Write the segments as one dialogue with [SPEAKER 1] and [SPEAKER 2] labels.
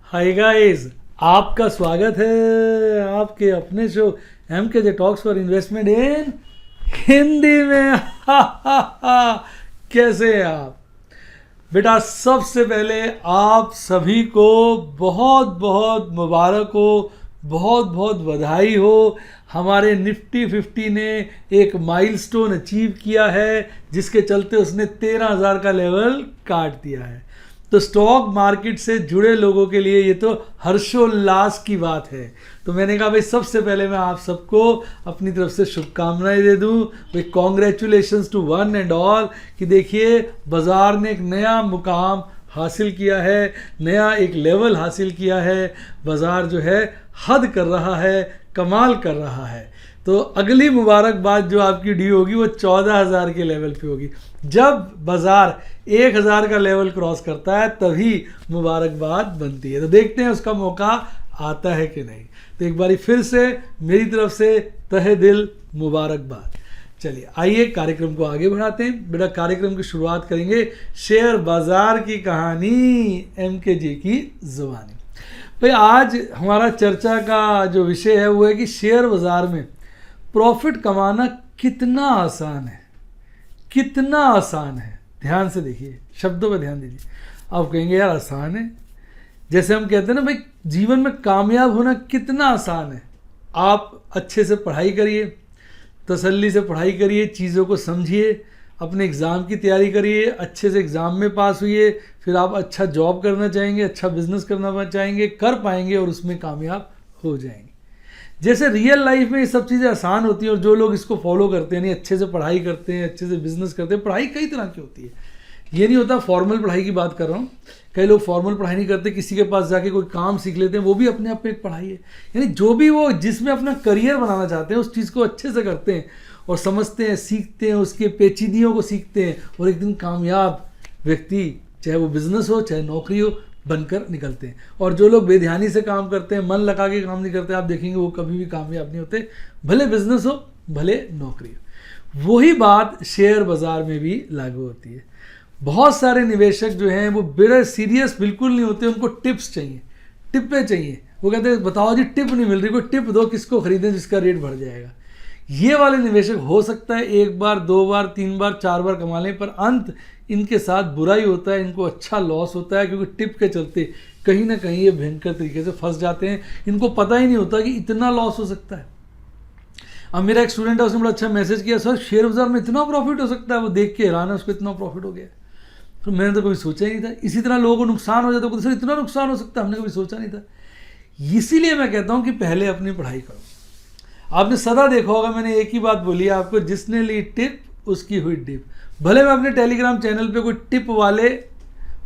[SPEAKER 1] Hi guys, आपका स्वागत है आपके अपने show MKJ talks for investment इन हिंदी में। कैसे हैं आप बेटा? सबसे पहले आप सभी को बहुत बहुत मुबारक हो, बहुत बहुत बधाई हो। हमारे निफ्टी 50 ने एक माइलस्टोन अचीव किया है, जिसके चलते उसने 13,000 का लेवल काट दिया है। तो स्टॉक मार्केट से जुड़े लोगों के लिए ये तो हर्षोल्लास की बात है। तो मैंने कहा भाई सबसे पहले मैं आप सबको अपनी तरफ से शुभकामनाएं दे दूं। भाई congratulations to one and all कि देखिए बाज़ार ने एक नया मुकाम हासिल किया है, नया एक लेवल हासिल किया है। बाज़ार जो है हद कर रहा है, कमाल कर रहा है। तो अगली मुबारकबाद जो आपकी ड्यू होगी वो 14,000 के लेवल पे होगी। जब बाज़ार 1,000 का लेवल क्रॉस करता है तभी मुबारकबाद बनती है। तो देखते हैं उसका मौका आता है कि नहीं। तो एक बारी फिर से मेरी तरफ से तहे दिल मुबारकबाद। चलिए आइए कार्यक्रम को आगे बढ़ाते हैं। बेटा कार्यक्रम की शुरुआत करेंगे शेयर बाज़ार की कहानी MKJ की ज़ुबानी। भाई आज हमारा चर्चा का जो विषय है वो है कि शेयर बाज़ार में प्रॉफिट कमाना कितना आसान है, कितना आसान है। ध्यान से देखिए, शब्दों पर ध्यान दीजिए। आप कहेंगे यार आसान है, जैसे हम कहते हैं ना भाई जीवन में कामयाब होना कितना आसान है। आप अच्छे से पढ़ाई करिए, तसल्ली से पढ़ाई करिए, चीज़ों को समझिए, अपने एग्ज़ाम की तैयारी करिए, अच्छे से एग्ज़ाम में पास हुई, फिर आप अच्छा जॉब करना चाहेंगे, अच्छा बिजनेस करना चाहेंगे, कर पाएंगे और उसमें कामयाब हो जाएंगे। जैसे रियल लाइफ में ये सब चीज़ें आसान होती हैं और जो लोग इसको फॉलो करते हैं, नहीं अच्छे से पढ़ाई करते हैं, अच्छे से बिजनेस करते हैं। पढ़ाई कई तरह की होती है, ये नहीं होता फॉर्मल पढ़ाई की बात कर रहा हूँ। कई लोग फॉर्मल पढ़ाई नहीं करते, किसी के पास जाके कोई काम सीख लेते हैं, वो भी अपने आप में एक पढ़ाई है। यानी जो भी वो जिसमें अपना करियर बनाना चाहते हैं उस चीज़ को अच्छे से करते हैं और समझते हैं, सीखते हैं, उसके पेचीदियों को सीखते हैं और एक दिन कामयाब व्यक्ति, चाहे वो बिजनेस हो चाहे नौकरी हो, बनकर निकलते हैं। और जो लोग बेध्यानी से काम करते हैं, मन लगा के काम नहीं करते, आप देखेंगे वो कभी भी कामयाब नहीं होते, भले बिजनेस हो भले नौकरी हो। वही बात शेयर बाज़ार में भी लागू होती है। बहुत सारे निवेशक जो हैं वो बड़े सीरियस बिल्कुल नहीं होते, उनको टिप्स चाहिए, टिप्पे चाहिए। वो कहते हैं बताओ जी टिप नहीं मिल रही, कोई टिप दो किसको खरीदें जिसका रेट बढ़ जाएगा। ये वाले निवेशक हो सकता है एक बार, दो बार, तीन बार, चार बार कमा लें, पर अंत इनके साथ बुरा ही होता है, इनको अच्छा लॉस होता है, क्योंकि टिप के चलते कहीं ना कहीं ये भयंकर तरीके से फंस जाते हैं। इनको पता ही नहीं होता कि इतना लॉस हो सकता है। अब मेरा एक स्टूडेंट है, उसने बड़ा अच्छा मैसेज किया, सर शेयर बाजार में इतना प्रॉफिट हो सकता है। वो देख के हैरान है, उसको इतना प्रॉफिट हो गया। तो मैंने तो कभी सोचा ही नहीं था। इसी तरह लोगों को नुकसान हो जाता है, सर इतना नुकसान हो सकता है, हमने कभी सोचा नहीं था। इसीलिए मैं कहता हूँ कि पहले अपनी पढ़ाई करो। आपने सदा देखा होगा, मैंने एक ही बात बोली है आपको, जिसने ली टिप उसकी हुई डिप। भले मैं अपने टेलीग्राम चैनल पे कोई टिप वाले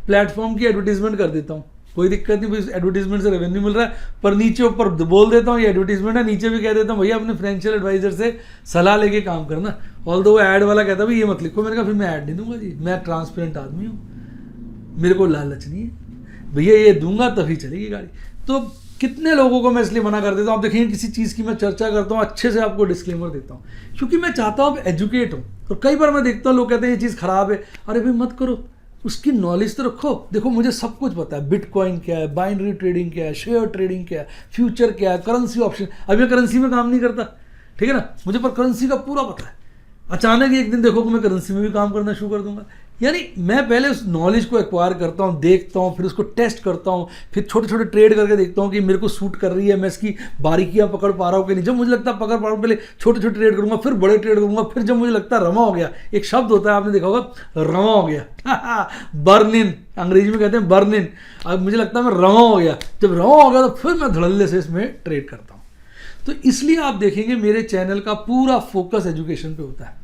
[SPEAKER 1] प्लेटफॉर्म की एडवर्टीजमेंट कर देता हूँ, कोई दिक्कत नहीं, भाई एडवर्टीजमेंट से रेवेन्यू मिल रहा है, पर नीचे ऊपर बोल देता हूँ ये एडवर्टीजमेंट है, नीचे भी कह देता हूँ भैया अपने फाइनेंशियल एडवाइजर से सलाह लेके काम करना। ऑल दो वो ऐड वाला कहता है भाई ये मत लिखो, मैंने कहा फिर मैं ऐड नहीं दूंगा जी, मैं ट्रांसपेरेंट आदमी हूँ, मेरे को लालच नहीं है भैया, ये दूंगा तभी चलेगी गाड़ी। तो कितने लोगों को मैं इसलिए मना कर देता हूँ। आप देखिए किसी चीज़ की मैं चर्चा करता हूँ, अच्छे से आपको डिस्क्लेमर देता हूँ, क्योंकि मैं चाहता हूँ आप एजुकेट हो। और कई बार मैं देखता हूँ लोग कहते हैं ये चीज़ खराब है, अरे भाई मत करो, उसकी नॉलेज तो रखो। देखो मुझे सब कुछ पता है, बिटकॉइन क्या है, बाइनरी ट्रेडिंग क्या है, शेयर ट्रेडिंग क्या है, फ्यूचर क्या है, करेंसी ऑप्शन। अब ये करेंसी में काम नहीं करता, ठीक है ना, मुझे पर करेंसी का पूरा पता है। अचानक एक दिन देखो कि मैं करेंसी में भी काम करना शुरू कर दूंगा। यानी मैं पहले उस नॉलेज को एक्वायर करता हूँ, देखता हूँ, फिर उसको टेस्ट करता हूँ, फिर छोटे छोटे ट्रेड करके देखता हूँ कि मेरे को सूट कर रही है, मैं इसकी बारीकियाँ पकड़ पा रहा हूँ कि नहीं। जब मुझे लगता है पकड़ पा रहा हूँ, पहले छोटे छोटे ट्रेड करूँगा, फिर बड़े ट्रेड करूँगा, फिर जब मुझे लगता है रमा हो गया, एक शब्द होता है आपने देखा होगा, रमा हो गया बर्न इन, अंग्रेजी में कहते हैं बर्न इन। अब मुझे लगता है मैं रमा हो गया, जब रमा हो गया तो फिर मैं धड़ल्ले से इसमें ट्रेड करता हूँ। तो इसलिए आप देखेंगे मेरे चैनल का पूरा फोकस एजुकेशन पे होता है।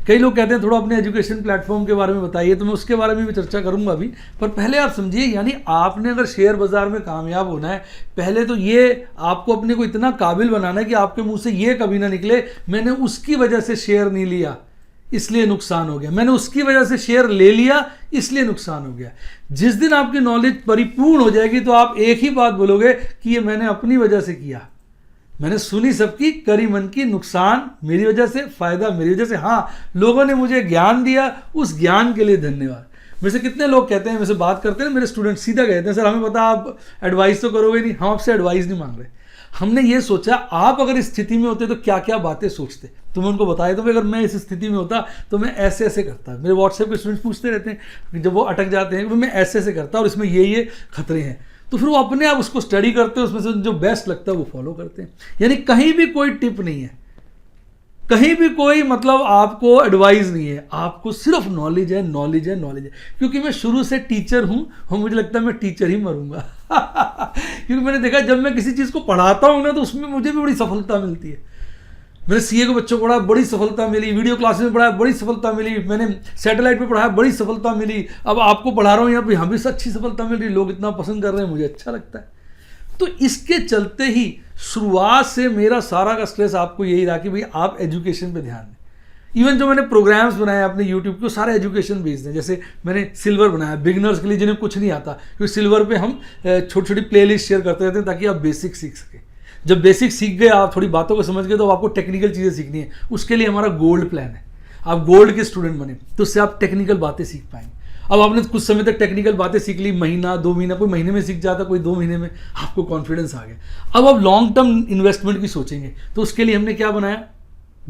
[SPEAKER 1] कई लोग कहते हैं थोड़ा अपने एजुकेशन प्लेटफॉर्म के बारे में बताइए, तो मैं उसके बारे में भी चर्चा करूंगा अभी। पर पहले आप समझिए, यानी आपने अगर शेयर बाजार में कामयाब होना है, पहले तो ये आपको अपने को इतना काबिल बनाना है कि आपके मुंह से ये कभी ना निकले मैंने उसकी वजह से शेयर नहीं लिया इसलिए नुकसान हो गया, मैंने उसकी वजह से शेयर ले लिया इसलिए नुकसान हो गया। जिस दिन आपकी नॉलेज परिपूर्ण हो जाएगी तो आप एक ही बात बोलोगे कि ये मैंने अपनी वजह से किया, मैंने सुनी सबकी, करी मन की, नुकसान मेरी वजह से, फायदा मेरी वजह से। हाँ, लोगों ने मुझे ज्ञान दिया, उस ज्ञान के लिए धन्यवाद। मेरे से कितने लोग कहते हैं, मेरे से बात करते हैं, मेरे स्टूडेंट सीधा कहते हैं सर हमें पता आप एडवाइस तो करोगे नहीं, हम आपसे एडवाइस नहीं मांग रहे। हमने ये सोचा आप अगर इस स्थिति में होते तो क्या क्या बातें सोचते, तो मैं उनको बताया तो अगर मैं इस स्थिति में होता तो मैं ऐसे ऐसे करता। मेरे व्हाट्सएप के स्टूडेंट्स पूछते रहते हैं जब वो अटक जाते हैं, मैं ऐसे ऐसे करता और इसमें ये खतरे हैं, तो फिर वो अपने आप उसको स्टडी करते हैं, उसमें से जो बेस्ट लगता है वो फॉलो करते हैं। यानी कहीं भी कोई टिप नहीं है, कहीं भी कोई मतलब आपको एडवाइस नहीं है, आपको सिर्फ नॉलेज है, नॉलेज है, नॉलेज है। क्योंकि मैं शुरू से टीचर हूं और मुझे लगता है मैं टीचर ही मरूंगा क्योंकि मैंने देखा जब मैं किसी चीज़ को पढ़ाता हूं ना तो उसमें मुझे भी बड़ी सफलता मिलती है। मैंने सीए को बच्चों को पढ़ाया, बड़ी सफलता मिली, वीडियो क्लासेस में पढ़ाया, बड़ी सफलता मिली, मैंने सैटेलाइट पे पढ़ाया, बड़ी सफलता मिली, अब आपको पढ़ा रहा हूँ यहाँ भी अच्छी सफलता मिल रही, लोग इतना पसंद कर रहे हैं, मुझे अच्छा लगता है। तो इसके चलते ही शुरुआत से मेरा सारा का स्ट्रेस आपको यही रहा कि भाई आप एजुकेशन पे ध्यान दें। इवन जो मैंने प्रोग्राम्स बनाए अपने यूट्यूब के सारे एजुकेशन बेस्ड हैं। जैसे मैंने सिल्वर बनाया बिगिनर्स के लिए जिन्हें कुछ नहीं आता, क्योंकि सिल्वर पे हम छोटी छोटी प्लेलिस्ट शेयर करते रहते हैं ताकि आप बेसिक सीख सकें। जब बेसिक सीख गए, आप थोड़ी बातों को समझ गए, तो आपको टेक्निकल चीज़ें सीखनी है। उसके लिए हमारा गोल्ड प्लान है, आप गोल्ड के स्टूडेंट बने तो उससे आप टेक्निकल बातें सीख पाएंगे। अब आपने कुछ समय तक टेक्निकल बातें सीख ली, महीना 2 महीना, कोई महीने में सीख जाता, कोई 2 महीने में, आपको कॉन्फिडेंस आ गया। अब आप लॉन्ग टर्म इन्वेस्टमेंट की सोचेंगे, तो उसके लिए हमने क्या बनाया,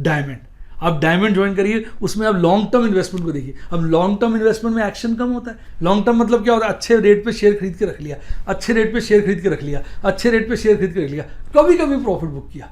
[SPEAKER 1] डायमंड। आप डायमंड ज्वाइन करिए, उसमें आप लॉन्ग टर्म इन्वेस्टमेंट को देखिए। अब लॉन्ग टर्म इन्वेस्टमेंट में एक्शन कम होता है। लॉन्ग टर्म मतलब क्या होता है, अच्छे रेट पे शेयर खरीद के रख लिया, अच्छे रेट पे शेयर खरीद के रख लिया, अच्छे रेट पे शेयर खरीद के रख लिया, कभी कभी प्रॉफिट बुक किया।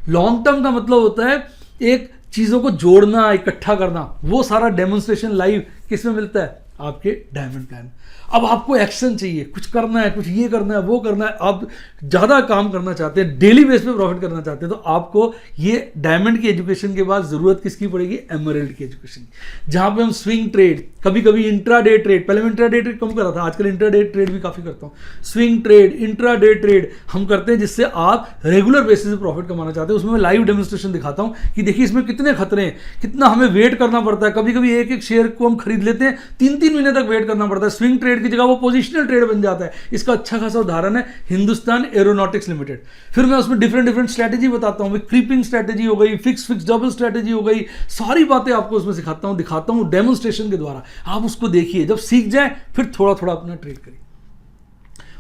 [SPEAKER 1] लॉन्ग टर्म का मतलब होता है एक चीज़ों को जोड़ना, इकट्ठा करना। वो सारा डेमोन्स्ट्रेशन लाइव किस में मिलता है, आपके डायमंड प्लान। अब आपको एक्शन चाहिए, कुछ करना है, कुछ ये करना है, वो करना है, आप ज़्यादा काम करना चाहते हैं, डेली बेस पे प्रॉफिट करना चाहते हैं, तो आपको ये डायमंड की एजुकेशन के बाद ज़रूरत किसकी पड़ेगी, एमरल्ड की एजुकेशन की। जहाँ पे हम स्विंग ट्रेड, कभी कभी इंट्राडे ट्रेड, पहले मैं इंट्राडे ट्रेड कम कर रहा था, आजकल इंट्राडे ट्रेड भी काफ़ी करता हूँ। स्विंग ट्रेड, इंट्राडे ट्रेड हम करते हैं जिससे आप रेगुलर बेसिस पे प्रॉफिट कमाना चाहते हैं। उसमें मैं लाइव डेमोन्स्ट्रेशन दिखाता हूँ कि देखिए इसमें कितने खतरे हैं, कितना हमें वेट करना पड़ता है। कभी कभी एक एक शेयर को हम खरीद लेते हैं, 3-3 महीने तक वेट करना पड़ता है। स्विंग ट्रेड की जगह वो पोजिशनल ट्रेड बन जाता है। इसका अच्छा खासा उदाहरण है हिंदुस्तान एरोनॉटिक्स लिमिटेड। फिर मैं उसमें डिफरेंट स्ट्रैटेजी बताता हूँ, क्रीपिंग स्ट्रैटेजी हो गई, फिक्स डबल स्ट्रैटेजी हो गई, सारी बातें आपको उसमें सिखाता हूँ, दिखाता हूँ डेमोन्स्ट्रेशन के द्वारा। आप उसको देखिए, जब सीख जाए फिर थोड़ा थोड़ा अपना ट्रेड करिए।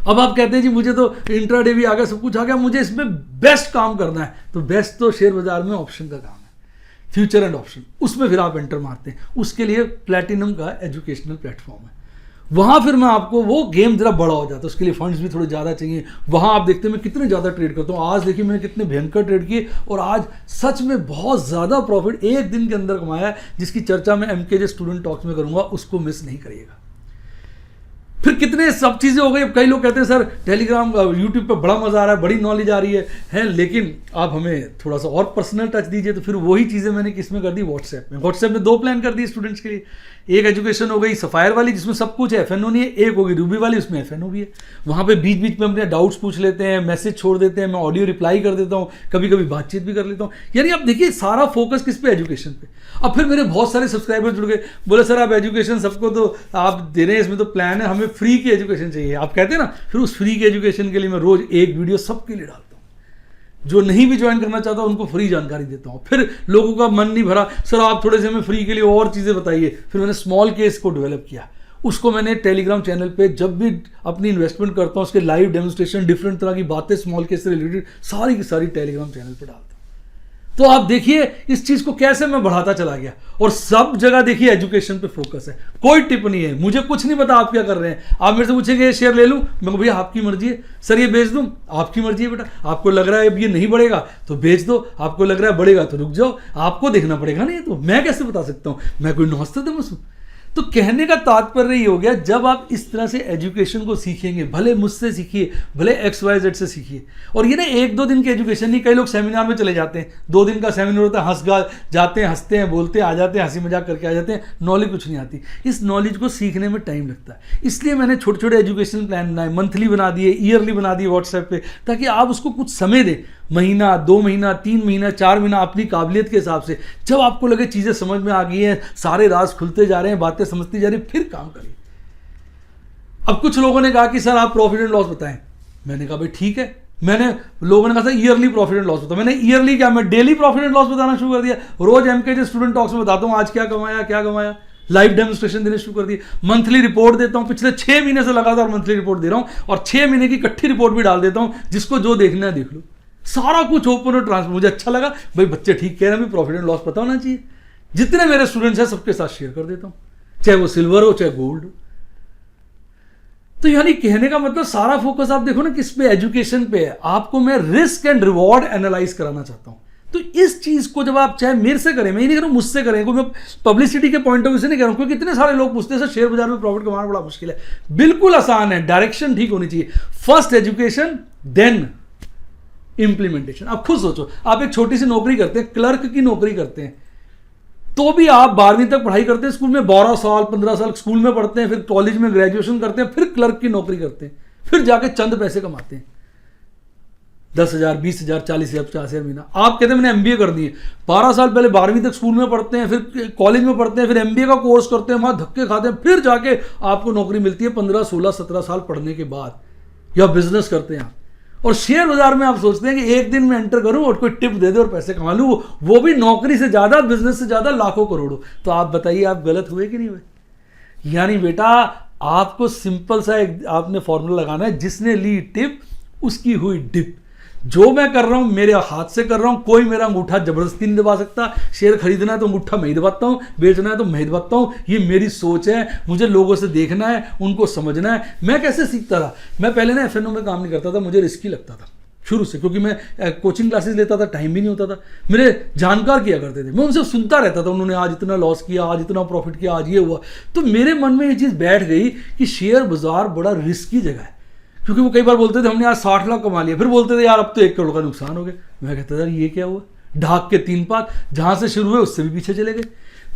[SPEAKER 1] अब आप कहते हैं जी मुझे तो इंट्राडे भी आ गया, सब कुछ आ गया, मुझे इसमें बेस्ट काम करना है, तो बेस्ट तो शेयर बाजार में ऑप्शन का काम है, फ्यूचर एंड ऑप्शन, उसमें फिर आप एंटर मारते हैं। उसके लिए प्लैटिनम का एजुकेशनल प्लेटफॉर्म है। वहाँ फिर मैं आपको वो गेम जरा बड़ा हो जाता है, उसके लिए फंड्स भी थोड़े ज़्यादा चाहिए। वहाँ आप देखते हैं मैं कितने ज़्यादा ट्रेड करता हूँ। आज देखिए मैंने कितने भयंकर ट्रेड किए और आज सच में बहुत ज़्यादा प्रॉफिट एक दिन के अंदर कमाया है, जिसकी चर्चा मैं MKJ स्टूडेंट टॉक्स में करूँगा, उसको मिस नहीं करिएगा। फिर कितने सब चीज़ें हो गई। कई लोग कहते हैं सर टेलीग्राम यूट्यूब पे बड़ा मज़ा आ रहा है, बड़ी नॉलेज आ रही है, लेकिन आप हमें थोड़ा सा और पर्सनल टच दीजिए। तो फिर वही चीज़ें मैंने किस में कर दी, व्हाट्सएप में। व्हाट्सएप में 2 प्लान कर दिए स्टूडेंट्स के लिए। एक एजुकेशन हो गई सफायर वाली जिसमें सब कुछ है, FNO नहीं है। एक होगी रूबी वाली, उसमें FNO भी है। वहाँ पे बीच बीच में अपने डाउट्स पूछ लेते हैं, मैसेज छोड़ देते हैं, मैं ऑडियो रिप्लाई कर देता हूँ, कभी कभी बातचीत भी कर लेता हूँ। यानी आप देखिए सारा फोकस किस पे, एजुकेशन पे। अब फिर मेरे बहुत सारे सब्सक्राइबर जुड़ गए, बोले सर आप एजुकेशन सबको तो आप दे रहे हैं, इसमें तो प्लान है, हमें फ्री की एजुकेशन चाहिए। आप कहते हैं ना, फिर उस फ्री की एजुकेशन के लिए मैं रोज एक वीडियो सबके लिए डालता हूँ। जो नहीं भी ज्वाइन करना चाहता उनको फ्री जानकारी देता हूँ। फिर लोगों का मन नहीं भरा, सर आप थोड़े से हमें फ्री के लिए और चीज़ें बताइए। फिर मैंने स्मॉल केस को डेवलप किया, उसको मैंने टेलीग्राम चैनल पे जब भी अपनी इन्वेस्टमेंट करता हूँ उसके लाइव डेमोन्स्ट्रेशन, डिफरेंट तरह की बातें स्मॉल केस से रिलेटेड सारी की सारी टेलीग्राम चैनल पे डालता हूँ। तो आप देखिए इस चीज को कैसे मैं बढ़ाता चला गया। और सब जगह देखिए एजुकेशन पे फोकस है, कोई टिप नहीं है। मुझे कुछ नहीं पता आप क्या कर रहे हैं। आप मेरे से पूछेंगे ये शेयर ले लूं, मैं भैया आपकी मर्जी है। सर ये बेच दूं, आपकी मर्जी है बेटा। आपको लग रहा है अब ये नहीं बढ़ेगा तो बेच दो, आपको लग रहा है बढ़ेगा तो रुक जाओ। आपको देखना पड़ेगा ना, ये तो मैं कैसे बता सकता हूं, मैं कोई नॉस्ट्रेडमस हूं। तो कहने का तात्पर्य ये हो गया, जब आप इस तरह से एजुकेशन को सीखेंगे, भले मुझसे सीखिए, भले XYZ से सीखिए। और ये ना 1-2 दिन की एजुकेशन नहीं, कई लोग सेमिनार में चले जाते हैं, 2 दिन का सेमिनार होता है, हंस गा जाते हैं, हंसते हैं, बोलते हैं, आ जाते हैं, हंसी मजाक करके आ जाते हैं, नॉलेज कुछ नहीं आती। इस नॉलेज को सीखने में टाइम लगता है। इसलिए मैंने छोटे छोटे एजुकेशन प्लान बनाए, मंथली बना दिए, ईयरली बना दिए व्हाट्सएप पे, ताकि आप उसको कुछ समय दें, महीना, 2 महीना, 3 महीना, 4 महीना, अपनी काबिलियत के हिसाब से। जब आपको लगे चीज़ें समझ में आ गई हैं, सारे राज खुलते जा रहे हैं, बातें समझती जा रही हैं, फिर काम करिए। अब कुछ लोगों ने कहा कि सर आप प्रॉफिट एंड लॉस बताएं। मैंने कहा भाई ठीक है। लोगों ने कहा था ईयरली प्रॉफिट एंड लॉस बताओ। मैंने ईयरली क्या, मैं डेली प्रॉफिट एंड लॉस बताना शुरू कर दिया। रोज MKJ स्टूडेंट टॉक्स में बताता हूँ आज क्या कमाया, क्या कमाया। लाइव डेमोन्स्ट्रेशन देने शुरू कर दिए, मंथली रिपोर्ट देता हूं, पिछले 6 महीने से लगातार मंथली रिपोर्ट दे रहा हूं और 6 महीने की इकट्ठी रिपोर्ट भी डाल देता हूं, जिसको जो देखना है देख लो, सारा कुछ ओपन और ट्रांसपेरेंट। मुझे अच्छा लगा भाई, बच्चे ठीक कह रहे हैं, प्रॉफिट एंड लॉस पता होना चाहिए। जितने मेरे स्टूडेंट्स हैं सबके साथ शेयर कर देता हूं, चाहे वो सिल्वर हो चाहे गोल्ड हो। तो यानी कहने का मतलब सारा फोकस आप देखो ना किस पे, एजुकेशन पे है। आपको मैं रिस्क एंड रिवॉर्ड एनालाइज कराना चाहता हूं। तो इस चीज को जब आप चाहे मेरे से करें, मैं ये नहीं कह रहा हूं मुझसे करें, मैं पब्लिसिटी के पॉइंट ऑफ व्यू से नहीं कह रहा हूं, क्योंकि इतने सारे लोग पूछते हैं सर शेयर बाजार में प्रॉफिट कमाना बड़ा मुश्किल है। बिल्कुल आसान है, डायरेक्शन ठीक होनी चाहिए। First education, then implementation. आप खुद सोचो, आप एक छोटी सी नौकरी करते हैं, क्लर्क की नौकरी करते हैं, तो भी आप 12वीं तक पढ़ाई करते हैं, स्कूल में 12 साल 15 साल स्कूल में पढ़ते हैं, फिर कॉलेज में ग्रेजुएशन करते हैं, फिर क्लर्क की नौकरी करते हैं, फिर जाके चंद पैसे कमाते हैं, 10,000 20,000 40,000 50,000 महीना। आप कहते हैं मैंने एमबीए कर दी है, 12 साल पहले 12वीं तक स्कूल में पढ़ते हैं, फिर कॉलेज में पढ़ते हैं, फिर एमबीए का कोर्स करते हैं, वहां धक्के खाते हैं, फिर जाके आपको नौकरी मिलती है 15 16 17 साल पढ़ने के बाद, या बिजनेस करते हैं। और शेयर बाजार में आप सोचते हैं कि एक दिन में एंटर करूं और कोई टिप दे दे और पैसे कमा लूं, वो भी नौकरी से ज्यादा, बिजनेस से ज्यादा, लाखों करोड़ों। तो आप बताइए आप गलत हुए कि नहीं हुए? यानी बेटा आपको सिंपल सा एक आपने फॉर्मूला लगाना है, जिसने ली टिप उसकी हुई डिप। जो मैं कर रहा हूं मेरे हाथ से कर रहा हूं, कोई मेरा अंगूठा जबरदस्ती नहीं दबा सकता। शेयर खरीदना है तो अंगूठा मैं ही दबाता हूं, बेचना है तो मैं ही दबाता हूं। ये मेरी सोच है, मुझे लोगों से देखना है, उनको समझना है। मैं कैसे सीखता था? मैं पहले ना एफएनओ में काम नहीं करता था, मुझे रिस्की लगता था शुरू से, क्योंकि मैं कोचिंग क्लासेस लेता था, टाइम भी नहीं होता था। मेरे जानकार किया करते थे, मैं उनसे सुनता रहता था, उन्होंने आज इतना लॉस किया, आज इतना प्रॉफिट किया, आज ये हुआ। तो मेरे मन में ये चीज़ बैठ गई कि शेयर बाजार बड़ा रिस्की जगह है, क्योंकि वो कई बार बोलते थे हमने आज 60 लाख कमा लिया, फिर बोलते थे यार अब तो 1 करोड़ का नुकसान हो गया। मैं कहता था ये क्या हुआ? ढाक के 3 पात, जहां से शुरू हुए उससे भी पीछे चले गए।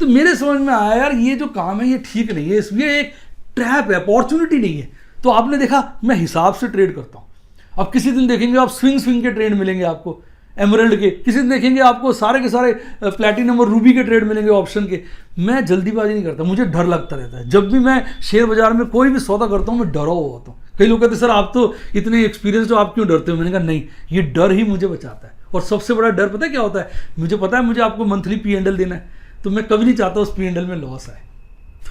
[SPEAKER 1] तो मेरे समझ में आया यार ये जो काम है ये ठीक नहीं है, ये एक ट्रैप है, अपॉर्चुनिटी नहीं है। तो आपने देखा मैं हिसाब से ट्रेड करता हूँ। अब किसी दिन देखेंगे आप स्विंग के ट्रेड मिलेंगे आपको, एमरल्ड के, किसी दिन देखेंगे आपको सारे के सारे प्लैटिनम और रूबी के ट्रेड मिलेंगे, ऑप्शन के। मैं जल्दीबाजी नहीं करता, मुझे डर लगता रहता है। जब भी मैं शेयर बाजार में कोई भी सौदा करता हूँ मैं डरा हुआ होता हूँ। कई लोग कहते हैं सर आप तो इतने एक्सपीरियंस हो, आप क्यों डरते हो? मैंने कहा नहीं, ये डर ही मुझे बचाता है। और सबसे बड़ा डर पता है क्या होता है? मुझे पता है मुझे आपको मंथली P&L देना है, तो मैं कभी नहीं चाहता उस P&L में लॉस आए।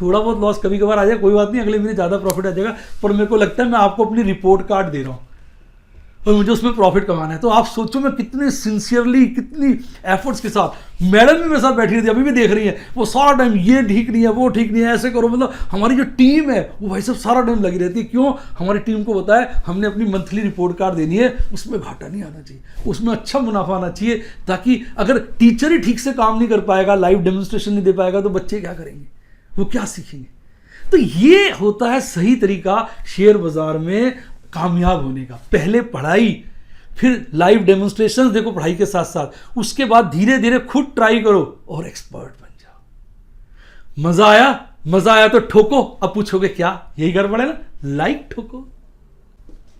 [SPEAKER 1] थोड़ा बहुत लॉस कभी कभार आ जाए कोई बात नहीं, अगले महीने ज़्यादा प्रॉफिट आ जाएगा, पर मेरे को लगता है मैं आपको अपनी रिपोर्ट कार्ड दे रहा हूँ और मुझे उसमें प्रॉफिट कमाना है। तो आप सोचो मैं कितने सिंसियरली, कितनी एफर्ट्स के साथ, मैडम भी मेरे साथ बैठी रहती है, अभी भी देख रही है, वो सारा टाइम ये ठीक नहीं है, वो ठीक नहीं है, ऐसे करो। मतलब हमारी जो टीम है वो भाई सब सारा टाइम लगी रहती है। क्यों? हमारी टीम को पता है हमने अपनी मंथली रिपोर्ट कार्ड देनी है, उसमें घाटा नहीं आना चाहिए, उसमें अच्छा मुनाफा आना चाहिए, ताकि अगर टीचर ही ठीक से काम नहीं कर पाएगा, लाइव डेमोन्स्ट्रेशन नहीं दे पाएगा, तो बच्चे क्या करेंगे? वो क्या सीखेंगे? तो ये होता है सही तरीका शेयर बाजार में कामयाब होने का। पहले पढ़ाई, फिर लाइव डेमोन्स्ट्रेशन देखो पढ़ाई के साथ साथ, उसके बाद धीरे धीरे खुद ट्राई करो और एक्सपर्ट बन जाओ। मजा आया? मजा आया तो ठोको। अब पूछोगे क्या? यही गड़बड़ है ना? लाइक ठोको।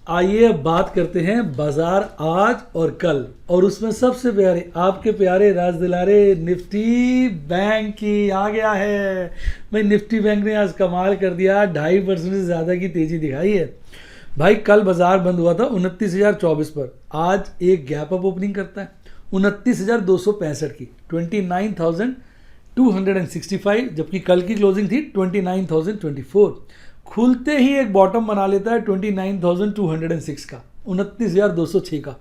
[SPEAKER 1] आइए अब बात करते हैं बाजार आज और कल, और उसमें सबसे प्यारे आपके प्यारे राज दिलारे निफ्टी बैंक की आ गया है। भाई निफ्टी बैंक ने आज कमाल कर दिया, 2.5% से ज्यादा की तेजी दिखाई है। भाई कल बाजार बंद हुआ था 29,024 पर, आज एक गैप अप ओपनिंग करता है 29,265 की, 29,265, जबकि कल की क्लोजिंग थी 29,024। खुलते ही एक बॉटम बना लेता है 29,206 का, 29,206 का,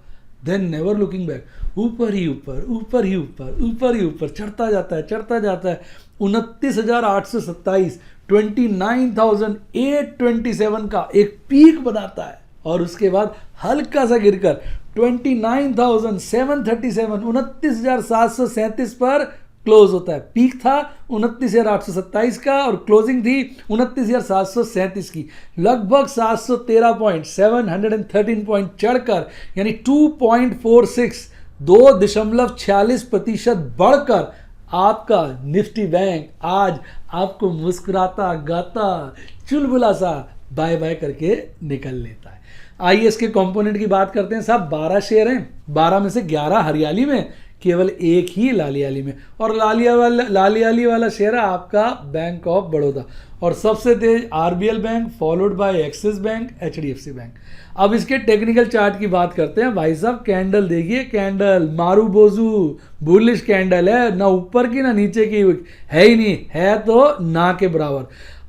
[SPEAKER 1] देन नेवर लुकिंग बैक, ऊपर ही ऊपर, ऊपर ही ऊपर, ऊपर ही ऊपर चढ़ता जाता है, चढ़ता जाता है। 29,827, 29,827 का एक पीक बनाता है, और उसके बाद हल्का सा गिरकर 29,737, 29,737 पर क्लोज होता है। पीक था 29,827 का और क्लोजिंग थी 29,737 की, लगभग 713 पॉइंट, 713 पॉइंट चढ़कर, यानी 2.46, 2.46% बढ़कर आपका निफ्टी बैंक आज आपको मुस्कुराता गाता चुलबुला सा बाय बाय करके निकल लेता है। आइए इसके कंपोनेंट की बात करते हैं साहब। 12 शेयर हैं, 12 में से 11 हरियाली में, केवल एक ही लालियाली में, और लालियाली वाला शेयर है आपका बैंक ऑफ बड़ौदा, और सबसे तेज RBL Bank, followed by Axis Bank, HDFC Bank. अब इसके टेक्निकल चार्ट की बात करते हैं। भाई साहब कैंडल देखिए, कैंडल मारू बोजू बुलिश कैंडल है, ना ऊपर की ना नीचे की, है ही नहीं, है तो ना के बराबर।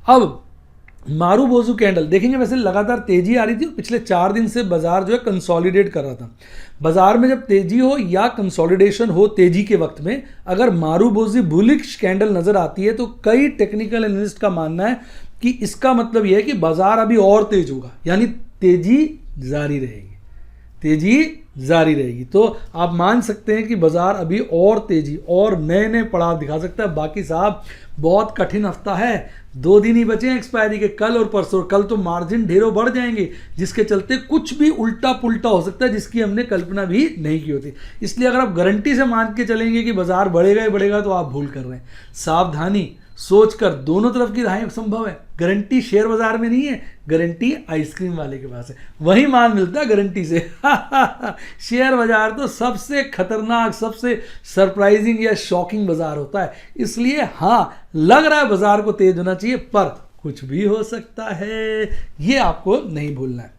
[SPEAKER 1] अब मारू बोजू कैंडल देखेंगे, वैसे लगातार तेजी आ रही थी, पिछले 4 दिन से बाजार जो है कंसोलिडेट कर रहा था। बाजार में जब तेजी हो या कंसोलिडेशन हो तेजी के वक्त में, अगर मारू बोजू बुलिश कैंडल नजर आती है तो कई टेक्निकल एनालिस्ट का मानना है कि इसका मतलब यह है कि बाजार अभी और तेज होगा, यानी तेजी जारी रहेगी, तेजी जारी रहेगी। तो आप मान सकते हैं कि बाजार अभी और तेजी और नए नए पड़ाव दिखा सकता है। बाकी साहब बहुत कठिन हफ्ता है, 2 दिन ही बचे हैं एक्सपायरी के, कल और परसों। कल तो मार्जिन ढेरों बढ़ जाएंगे, जिसके चलते कुछ भी उल्टा पुल्टा हो सकता है, जिसकी हमने कल्पना भी नहीं की होती। इसलिए अगर आप गारंटी से मान के चलेंगे कि बाजार बढ़ेगा ही बढ़ेगा तो आप भूल कर रहे हैं। सावधानी, सोचकर, दोनों तरफ की राहें संभव है। गारंटी शेयर बाजार में नहीं है, गारंटी आइसक्रीम वाले के पास है, वही माल मिलता है गारंटी से। शेयर बाजार तो सबसे खतरनाक, सबसे सरप्राइजिंग या शॉकिंग बाजार होता है। इसलिए हाँ, लग रहा है बाजार को तेज होना चाहिए, पर कुछ भी हो सकता है, ये आपको नहीं भूलना है।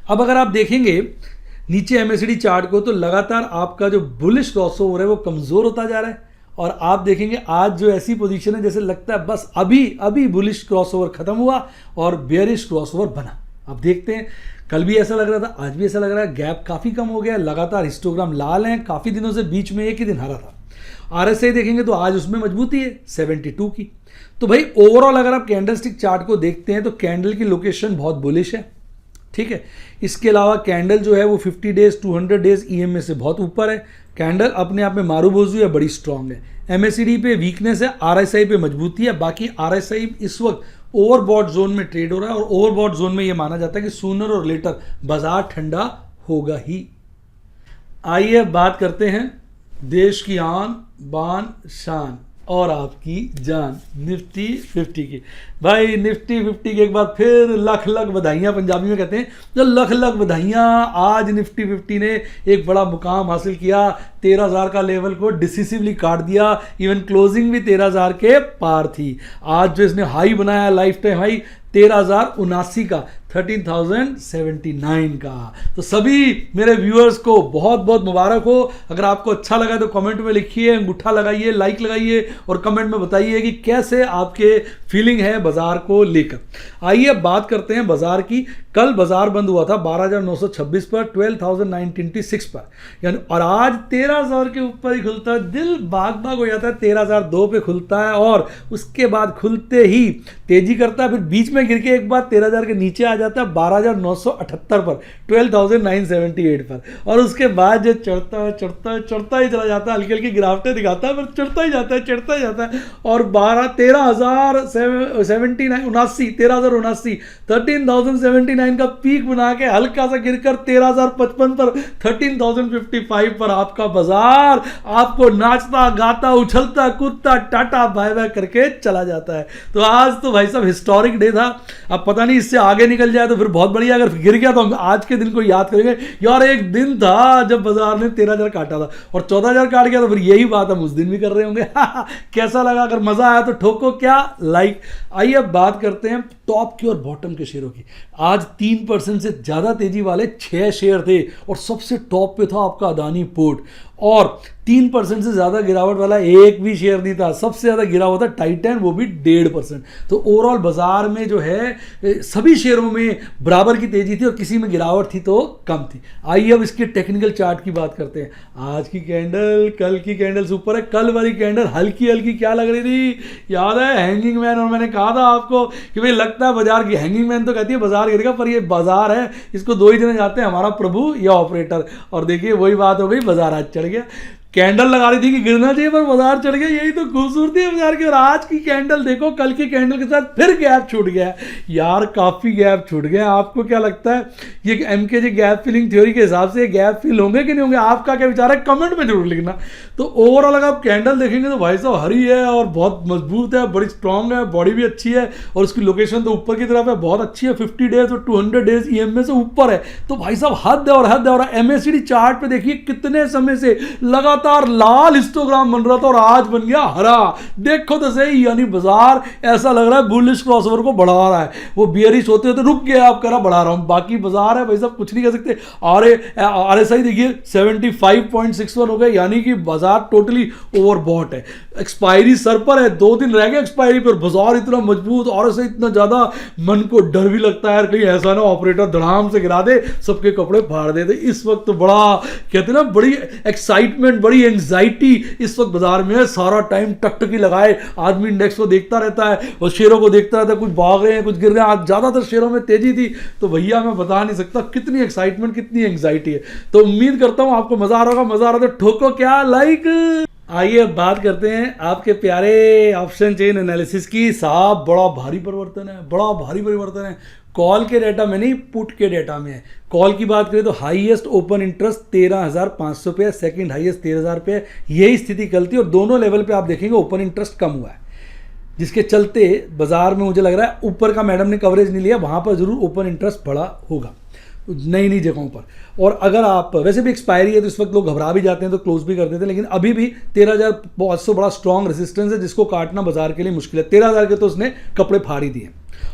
[SPEAKER 1] अब अगर आप देखेंगे नीचे एमएससीडी चार्ट को, तो लगातार आपका जो बुलिश क्रॉसओवर है वो कमजोर होता जा रहा है, और आप देखेंगे आज जो ऐसी पोजीशन है जैसे लगता है बस अभी बुलिश क्रॉसओवर खत्म हुआ और बेयरिश क्रॉसओवर बना। अब देखते हैं, कल भी ऐसा लग रहा था, आज भी ऐसा लग रहा है, गैप काफी कम हो गया, लगातार हिस्टोग्राम लाल हैं, काफी दिनों से बीच में एक ही दिन हरा था। आरएसआई देखेंगे तो आज उसमें मजबूती है 72 की। तो भाई ओवरऑल अगर आप कैंडलस्टिक चार्ट को देखते हैं तो कैंडल की लोकेशन बहुत बुलिश है, ठीक है। इसके अलावा कैंडल जो है वो 50 डेज 200 डेज ईएमए से बहुत ऊपर है। कैंडल अपने आप में मारूबोजू है, बड़ी स्ट्रांग है। एमएससीडी पे वीकनेस है, आरएसआई पे मजबूती है। बाकी आरएसआई इस वक्त ओवरबॉट जोन में ट्रेड हो रहा है, और ओवरबॉट जोन में ये माना जाता है कि सूनर और लेटर बाजार ठंडा होगा ही। आइए बात करते हैं देश की आन बान शान और आपकी जान निफ्टी 50 की। भाई निफ्टी 50 की एक बार फिर लख लख बधाइयाँ, पंजाबी में कहते हैं जो लख लख बधाइयाँ। आज निफ्टी 50 ने एक बड़ा मुकाम हासिल किया, 13,000 का लेवल को डिसिसिवली काट दिया। इवन क्लोजिंग भी 13,000 के पार थी। आज जो इसने हाई बनाया, लाइफ टाइम हाई 13,079 का, 13,079 का। तो सभी मेरे व्यूअर्स को बहुत बहुत मुबारक हो। अगर आपको अच्छा लगा तो कमेंट में लिखिए, अंगूठा लगाइए, लाइक लगाइए, और कमेंट में बताइए कि कैसे आपके फीलिंग है बाजार को लेकर। आइए बात करते हैं बाजार की। कल बाजार बंद हुआ था 12,926 पर, 12,926 पर, यानी, और आज 13,000 के ऊपर ही खुलता है। दिल बाग बाग हो जाता है, 13,002 पे खुलता है, और उसके बाद खुलते ही तेजी करता है, फिर बीच में गिर के एक बार 13,000 के नीचे आ जाता है 12,978 पर, 12,978 पर, और उसके बाद जो चढ़ता है चढ़ता है चढ़ता ही चला जाता है, हल्की हल्की गिरावटें दिखाता है, पर चढ़ता ही जाता है, चढ़ता ही जाता है, और 13,079 का पीक बना के हल्का सा गिरकर 13,055 पर, 13,055 पर आपका बाजार आपको नाचता गाता उछलता कूदता टाटा बाय बाय करके चला जाता है। तो आज तो भाई साहब हिस्टोरिक डे था। अब पता नहीं इससे आगे निकल जाए तो फिर बहुत बढ़िया, अगर गिर गया तो हम आज के दिन को याद करेंगे, यार एक दिन था जब बाजार ने 13,000 काटा था और 14,000 काट गया, तो फिर यही बात हम उस दिन भी कर रहे होंगे। कैसा लगा? अगर मजा आया तो ठोको क्या लाइक। आइए अब बात करते हैं टॉप की और बॉटम के शेयरों की। आज 3% से ज्यादा तेजी वाले 6 शेयर थे, और सबसे टॉप पे था आपका अदानी पोर्ट, और 3% से ज्यादा गिरावट वाला एक भी शेयर नहीं था। सबसे ज्यादा गिरा हुआ था टाइटन, वो भी 1.5%। तो ओवरऑल बाजार में जो है सभी शेयरों में बराबर की तेजी थी, और किसी में गिरावट थी तो कम थी। आइए अब इसके टेक्निकल चार्ट की बात करते हैं। आज की कैंडल कल की कैंडल से ऊपर है। कल वाली कैंडल हल्की हल्की क्या लग रही थी, याद है? Hanging man. और मैंने कहा था आपको कि भाई लगता है बाजार की हैंगिंग मैन तो कहती है बाजार गिरेगा, पर ये बाजार है, इसको दो ही जने जाते हैं, हमारा प्रभु या ऑपरेटर। और देखिए वही बात हो गई, बाजार आज चढ़ गया। कैंडल लगा रही थी कि गिरना चाहिए पर बाजार चढ़ गया। यही तो खूबसूरती है बाजार की। और आज की कैंडल देखो, कल की कैंडल के साथ फिर गैप छूट गया यार, काफी गैप छूट गया। आपको क्या लगता है ये एमकेजी गैप फिलिंग थ्योरी के हिसाब से गैप फिल होंगे कि नहीं होंगे? आपका क्या विचार है कमेंट में जरूर लिखना। तो ओवरऑल अगर आप कैंडल देखेंगे तो भाई साहब हरी है और बहुत मजबूत है, बड़ी स्ट्रांग है, बॉडी भी अच्छी है, और उसकी लोकेशन तो ऊपर की तरफ है, बहुत अच्छी है। 50 डेज और 200 डेज ईएमए से ऊपर है। तो भाई साहब हद है और हद है। और एमएससीडी चार्ट पे देखिए कितने समय से लगातार लगातार लाल हिस्टोग्राम बन रहा था और आज बन गया हरा। देखो तो सही, यानी बाजार ऐसा लग रहा है बुलिश क्रॉसओवर को बढ़ा रहा है। वो बियरिश होते होते रुक गया, आप कह रहा बढ़ा रहा हूं, बाकी बाजार है भाई साहब कुछ नहीं कर सकते। RSI देखिए 75.61 हो गए, यानी कि बाजार टोटली ओवरबॉट है। एक्सपायरी सर पर है, 2 दिन रह गए एक्सपायरी पर, बाजार इतना मजबूत, RSI इतना ज्यादा, मन को डर भी लगता है कहीं ऐसा ना ऑपरेटर धड़ाम से गिरा दे, सबके कपड़े फाड़ दे। इस वक्त तो बड़ा कहते ना, बड़ी एक्साइटमेंट, बड़ी एंजाइटी इस वक्त बाजार में है। सारा टाइम टकटकी लगाए आदमी इंडेक्स को देखता रहता है और शेयरों को देखता रहता है, कुछ भाग रहे हैं कुछ गिर रहे हैं। आज ज्यादातर शेयरों में तेजी थी, तो भैया मैं बता नहीं सकता कितनी एक्साइटमेंट कितनी एंजाइटी है। तो उम्मीद करता हूं आपको मजा आ रहा होगा। मजा आ रहा तो ठोको क्या लाइक। आइए अब बात करते हैं आपके प्यारे ऑप्शन चेन एनालिसिस की। साहब बड़ा भारी परिवर्तन है, बड़ा भारी परिवर्तन है। कॉल के डेटा में नहीं, पुट के डेटा में है। कॉल की बात करें तो हाईएस्ट ओपन इंटरेस्ट 13,500 पे है, सेकंड हाईएस्ट 13,000 पे है। यही स्थिति कल थी और दोनों लेवल पे आप देखेंगे ओपन इंटरेस्ट कम हुआ है, जिसके चलते बाजार में मुझे लग रहा है ऊपर का मैडम ने कवरेज नहीं लिया, वहां पर जरूर ओपन इंटरेस्ट बढ़ा होगा नई नई जगहों पर। और अगर आप वैसे भी एक्सपायरी है तो इस वक्त लोग घबरा भी जाते हैं तो क्लोज भी कर देते हैं, लेकिन अभी भी 13,500 बड़ा स्ट्रॉन्ग रेजिस्टेंस है जिसको काटना बाजार के लिए मुश्किल है। 13,000 के तो उसने कपड़े फाड़ ही दिए।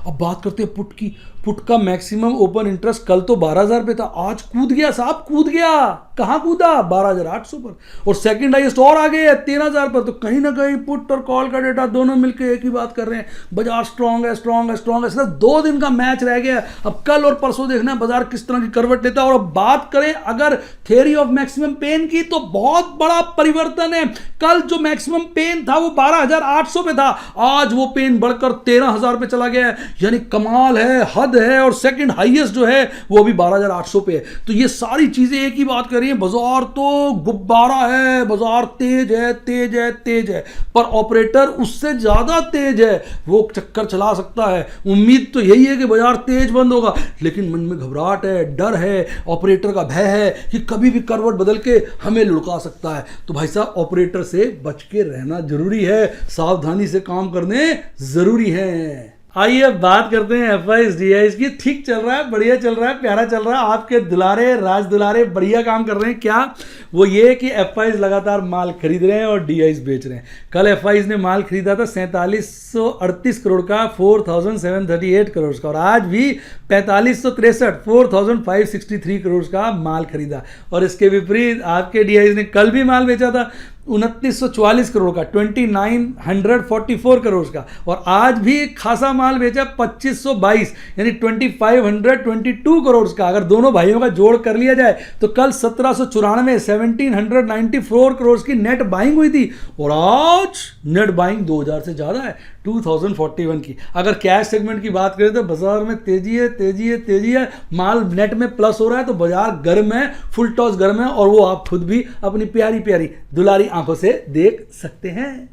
[SPEAKER 1] अब बात करते हैं पुट की। पुट का मैक्सिमम ओपन इंटरेस्ट कल तो 12,000 पे था, आज कूद गया साहब, कूद गया। कहां कूदा? 12,800 पर। और सेकंड हाईएस्ट और आगे है 13,000 पर। तो कहीं ना कहीं पुट और कॉल का डेटा दोनों मिलकर एक ही बात कर रहे हैं, बाजार स्ट्रांग है, स्ट्रांग है, स्ट्रांग है। सिर्फ 2 दिन का मैच रह गया। अब कल और परसों देखना है बाजार किस तरह की करवट लेता है। और अब बात करें अगर थ्योरी ऑफ मैक्सिमम पेन की, तो बहुत बड़ा परिवर्तन है। कल जो मैक्सिमम पेन था वो 12,800 पे था, आज वो पेन बढ़कर 13,000 पे चला गया है, यानी कमाल है, हद है। और सेकंड हाईएस्ट जो है वो भी 12,800 पे है। तो ये सारी चीजें एक ही बात कर रही है, बाजार तो गुब्बारा है, बाजार तेज है, तेज है, तेज है। पर ऑपरेटर उससे ज्यादा तेज है, वो चक्कर चला सकता है। उम्मीद तो यही है कि बाजार तेज बंद होगा, लेकिन मन में घबराहट है, डर है, ऑपरेटर का भय है कि कभी भी करवट बदल के हमें लुढ़का सकता है। तो भाई साहब ऑपरेटर से बच के रहना जरूरी है, सावधानी से काम करने जरूरी है। आइए अब बात करते हैं FIs DIs की। ठीक चल रहा है, बढ़िया चल रहा है, प्यारा चल रहा है। आपके दुलारे राज दुलारे बढ़िया काम कर रहे हैं। क्या वो ये कि FIs लगातार माल खरीद रहे हैं और DIs बेच रहे हैं। कल FIs ने माल खरीदा था 4738 करोड़ का, 4738 करोड़ का, और आज भी 4563 4563 करोड़ का माल खरीदा। और इसके विपरीत आपके DIs ने कल भी माल बेचा था 2944 करोड़ का, 2944 करोड़ का, और आज भी खासा माल बेचा 2522 यानी 2522 करोड़ का। अगर दोनों भाइयों का जोड़ कर लिया जाए तो कल 1794 1794 करोड़ की नेट बाइंग हुई थी, और आज नेट बाइंग 2000 से ज्यादा है, 2041 की। अगर कैश सेगमेंट की बात करें तो बाजार में तेजी है, तेजी है, तेजी है। माल नेट में प्लस हो रहा है, तो बाजार गर्म है, फुल टॉस गर्म है, और वो आप खुद भी अपनी प्यारी प्यारी दुलारी आंखों से देख सकते हैं।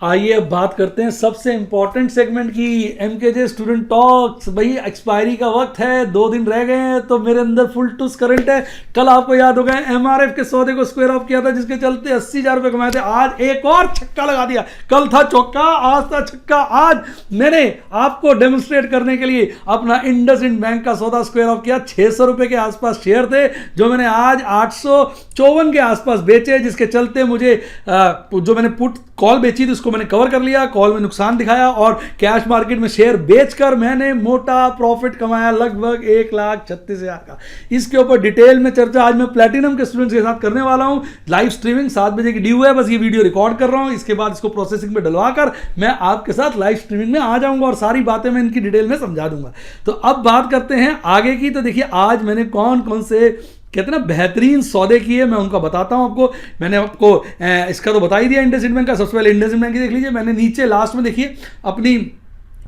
[SPEAKER 1] आइए अब बात करते हैं सबसे इंपॉर्टेंट सेगमेंट की, MKJ स्टूडेंट टॉक्स। भाई एक्सपायरी का वक्त है, 2 दिन रह गए हैं, तो मेरे अंदर फुल टूस करंट है। कल आपको याद होगा MRF के सौदे को स्क्वायर ऑफ किया था, जिसके चलते 80,000 रुपए कमाए थे। आज एक और छक्का लगा दिया। कल था चौका, आज था छक्का। आज मैंने आपको डेमोन्स्ट्रेट करने के लिए अपना इंडसइंड बैंक का सौदा स्क्वायर ऑफ किया। 600 रुपए के आसपास शेयर थे, जो मैंने आज 854 के आसपास बेचे, जिसके चलते मुझे जो मैंने पुट कॉल बेची थी उसको मैंने कवर कर लिया, कॉल में नुकसान दिखाया, और कैश मार्केट में शेयर बेचकर मैंने मोटा प्रॉफिट कमाया लगभग 1,36,000 का। इसके ऊपर डिटेल में चर्चा आज मैं प्लैटिनम के स्टूडेंट्स के साथ करने वाला हूं। लाइव स्ट्रीमिंग 7 बजे की ड्यू है, बस ये वीडियो रिकॉर्ड कर रहा हूं, इसके बाद इसको प्रोसेसिंग में डलवाकर मैं आपके साथ लाइव स्ट्रीमिंग में आ जाऊंगा और सारी बातें मैं इनकी डिटेल में समझा दूंगा। तो अब बात करते हैं आगे की। तो देखिए आज मैंने कौन कौन से कहते हैं ना बेहतरीन सौदे किए, मैं उनका बताता हूं आपको। मैंने आपको इसका तो बता ही दिया इंडसइंड बैंक का। सबसे पहले इंडसइंड बैंक की देख लीजिए। मैंने नीचे लास्ट में देखिए अपनी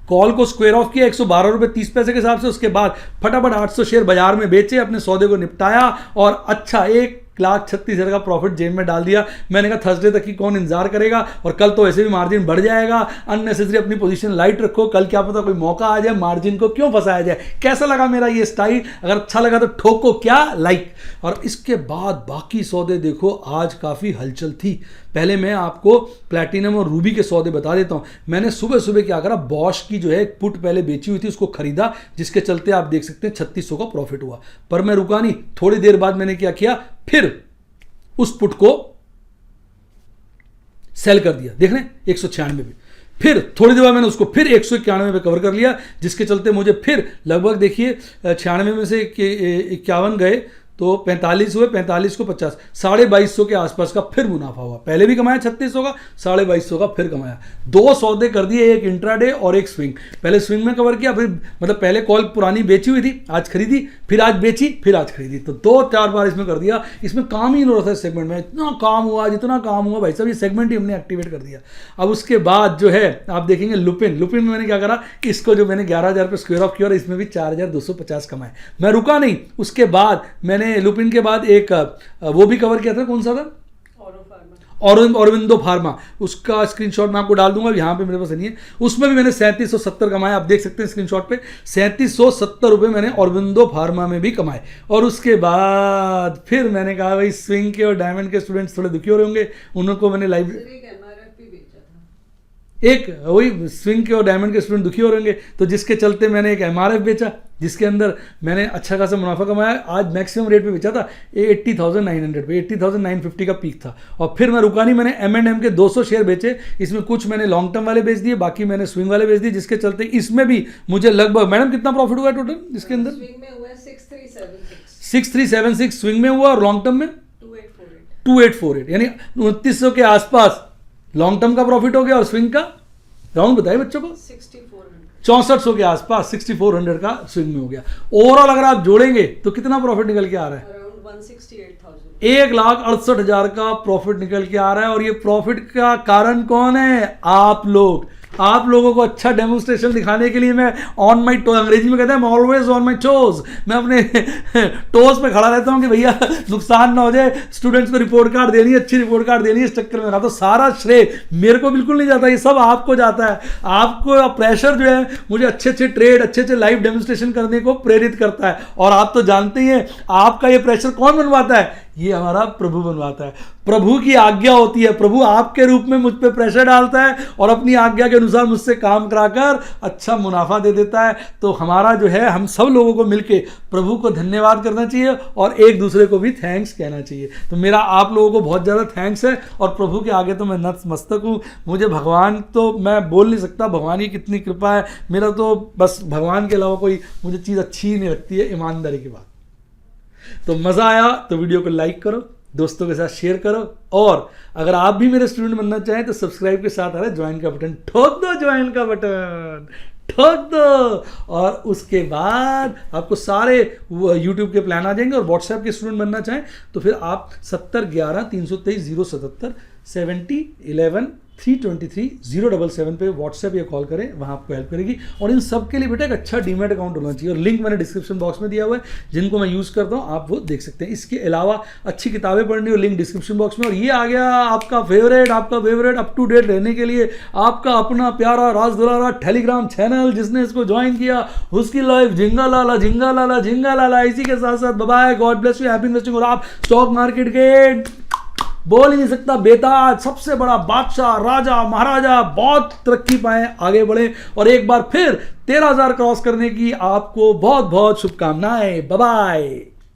[SPEAKER 1] कॉल को स्क्वायर ऑफ किया 112 रुपये 30 पैसे के हिसाब से। उसके बाद फटाफट 800 शेयर बाजार में बेचे, अपने सौदे को निपटाया, और अच्छा 1,36,000 का प्रॉफिट जेब में डाल दिया। मैंने कहा थर्सडे तक की कौन इंतजार करेगा, और कल तो वैसे भी मार्जिन बढ़ जाएगा। अननेसेसरी अपनी पोजीशन लाइट रखो, कल क्या पता कोई मौका आ जाए, मार्जिन को क्यों फंसाया जाए। कैसा लगा मेरा ये स्टाइल? अगर अच्छा लगा तो ठोको क्या लाइक। और इसके बाद बाकी सौदे देखो, आज काफ़ी हलचल थी। पहले मैं आपको प्लैटिनम और रूबी के सौदे बता देता हूं। मैंने सुबह सुबह क्या करा, बॉश की जो है एक पुट पहले बेची हुई थी उसको खरीदा, जिसके चलते आप देख सकते हैं 3600 का प्रॉफिट हुआ। पर मैं रुका नहीं, थोड़ी देर बाद मैंने क्या किया, फिर उस पुट को सेल कर दिया, देख रहे हैं 196 पे। फिर थोड़ी देर बाद मैंने उसको फिर 191 पे कवर कर लिया, जिसके चलते मुझे फिर लगभग देखिए 96 में से 51 गए तो 45 हुए, 45 को 50, 2250 के आसपास का फिर मुनाफा हुआ। पहले भी कमाया 3600 का, 2250 का फिर कमाया। 2 सौदे कर दिए, एक इंट्राडे और एक स्विंग। पहले स्विंग में कवर किया, फिर मतलब पहले कॉल पुरानी बेची हुई थी, आज खरीदी, फिर आज बेची, फिर आज खरीदी, तो 2-4 बार इसमें कर दिया। इसमें काम ही नहीं हो रहा था इस सेगमेंट में, इतना काम हुआ, जितना काम हुआ भाई साहब, ये सेगमेंट ही हमने एक्टिवेट कर दिया। अब उसके बाद जो है आप देखेंगे लुपिन में मैंने क्या करा, इसको जो मैंने 11,000 पे स्क्वायर ऑफ किया और इसमें भी 4,250 कमाए। मैं रुका नहीं, उसके बाद मैंने लुपिन के बाद एक वो भी कवर किया था, कौन सा था, औरबिंदो फार्मा, उसका स्क्रीनशॉट मैं आपको डाल दूंगा, यहाँ पे मेरे पास नहीं है। उसमें भी मैंने 3770 कमाए, आप देख सकते हैं स्क्रीनशॉट पे, 3770 रुपये मैंने औरबिंदो फार्मा में भी कमाए। और उसके बाद फिर मैंने कहा भाई स्विंग के और डायमंड के स्टूडेंट्स थोड़े दुखी हो रहे होंगे, उनको मैंने एक वही स्विंग के और डायमंड के स्टूडेंट दुखी हो रहेंगे, तो जिसके चलते मैंने एक MRF बेचा, जिसके अंदर मैंने अच्छा खासा मुनाफा कमाया। आज मैक्सिमम रेट पे बेचा था 80,900 पे, 80,950 का पीक था। और फिर मैं रुका नहीं, मैंने M&M के 200 शेयर बेचे, इसमें कुछ मैंने लॉन्ग टर्म वाले बेच दिए, बाकी मैंने स्विंग वाले बेच दिए, जिसके चलते इसमें भी मुझे लगभग, मैडम कितना प्रॉफिट हुआ टोटल इसके अंदर?
[SPEAKER 2] स्विंग में हुआ 6376,
[SPEAKER 1] 6376 स्विंग में हुआ, और लॉन्ग टर्म में 2848, यानी 2900 के आसपास लॉन्ग टर्म का प्रॉफिट हो गया, और स्विंग का राउंड बताइए बच्चों को 6400 के आसपास 6400 का स्विंग में हो गया। ओवरऑल अगर आप जोड़ेंगे तो कितना प्रॉफिट निकल के आ रहा है?
[SPEAKER 2] अराउंड 168,000,
[SPEAKER 1] 1,68,000 का प्रॉफिट निकल के आ रहा है। और ये प्रॉफिट का कारण कौन है? आप लोग। आप लोगों को अच्छा डेमोन्स्ट्रेशन दिखाने के लिए मैं ऑन माई टो, अंग्रेजी में कहते हैं ऑलवेज ऑन माई टोज, मैं अपने टोज पे खड़ा रहता हूं कि भैया नुकसान ना हो जाए, स्टूडेंट्स को रिपोर्ट कार्ड देनी है, अच्छी रिपोर्ट कार्ड देनी है, इस चक्कर में रहा। तो सारा श्रेय मेरे को बिल्कुल नहीं जाता, ये सब आपको जाता है। आपको प्रेशर जो है मुझे अच्छे अच्छे ट्रेड, अच्छे अच्छे लाइव डेमोन्स्ट्रेशन करने को प्रेरित करता है। और आप तो जानते ही हैं आपका ये प्रेशर कौन बनवाता है? ये हमारा प्रभु बनवाता है। प्रभु की आज्ञा होती है, प्रभु आपके रूप में मुझ पे प्रेशर डालता है और अपनी आज्ञा के अनुसार मुझसे काम कराकर अच्छा मुनाफा दे देता है। तो हमारा जो है, हम सब लोगों को मिलके प्रभु को धन्यवाद करना चाहिए और एक दूसरे को भी थैंक्स कहना चाहिए। तो मेरा आप लोगों को बहुत ज़्यादा थैंक्स है, और प्रभु के आगे तो मैं नतमस्तक हूँ। मुझे भगवान तो मैं बोल नहीं सकता, भगवान की कितनी कृपा है। मेरा तो बस भगवान के अलावा कोई मुझे चीज़ अच्छी ही नहीं लगती है, ईमानदारी की बात। तो मज़ा आया तो वीडियो को लाइक करो, दोस्तों के साथ शेयर करो, और अगर आप भी मेरे स्टूडेंट बनना चाहें तो सब्सक्राइब के साथ आ रहा है ज्वाइन का बटन, ठोक दो ज्वाइन का बटन, ठोक दो। और उसके बाद आपको सारे यूट्यूब के प्लान आ जाएंगे। और व्हाट्सएप के स्टूडेंट बनना चाहें तो फिर आप 7011-323-077 7011 323 077 पे व्हाट्सएप या कॉल करें, वहाँ आपको हेल्प करेगी। और इन सब के लिए बेटा एक अच्छा डीमैट अकाउंट होना चाहिए, और लिंक मैंने डिस्क्रिप्शन बॉक्स में दिया हुआ है, जिनको मैं यूज़ करता हूँ, आप वो देख सकते हैं। इसके अलावा अच्छी किताबें पढ़नी हो, लिंक डिस्क्रिप्शन बॉक्स में। और ये आ गया आपका फेवरेट अप टू डेट रहने के लिए आपका अपना प्यारा राज दुलारा टेलीग्राम चैनल। जिसने इसको ज्वाइन किया उसकी लाइफ झिंगा लाला झिंगा लाला झिंगा लाला। इसी के साथ साथ bye bye, God bless you, happy investing. और आप स्टॉक मार्केट के बोल ही नहीं सकता बेताज, सबसे बड़ा बादशाह, राजा, महाराजा, बहुत तरक्की पाए, आगे बढ़े, और एक बार फिर 13,000 क्रॉस करने की आपको बहुत बहुत शुभकामनाएं। Bye bye.